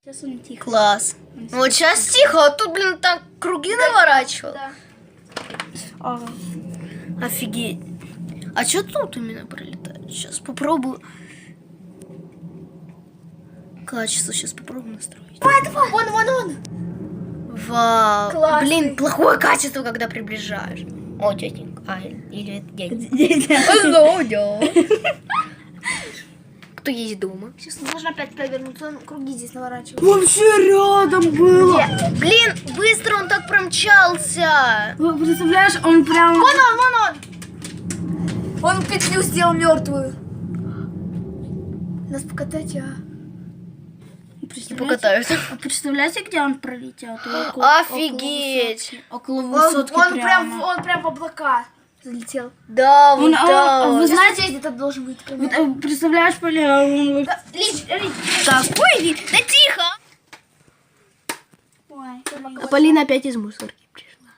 Сейчас он тихо. Класс. Вот сейчас тихо, а тут, блин, так круги наворачивал. Да. Ага. Офигеть. А что тут именно пролетает? Сейчас попробую. Качество сейчас попробую настроить. Вон. Вау. Классный. Блин, плохое качество, когда приближаешь. О, тетенька. А, или это дядя. Кто есть дома? Сейчас нужно опять повернуться, он круги здесь наворачивает. Вообще рядом было. Блин, быстро он так промчался. Вы представляешь, он прям... Вон он! Он петлю сделал мертвую. Нас покатать, а? Покатаются. Представляете, где он пролетел? Офигеть. Около высотки Он прямо. прям в облака залетел. Да, вот Он, так. вы знаете, Здесь где-то должен быть. вот, представляешь, Поля, он вот... Лич. Какой? Да тихо. Ой, А Полина опять из мусорки пришла.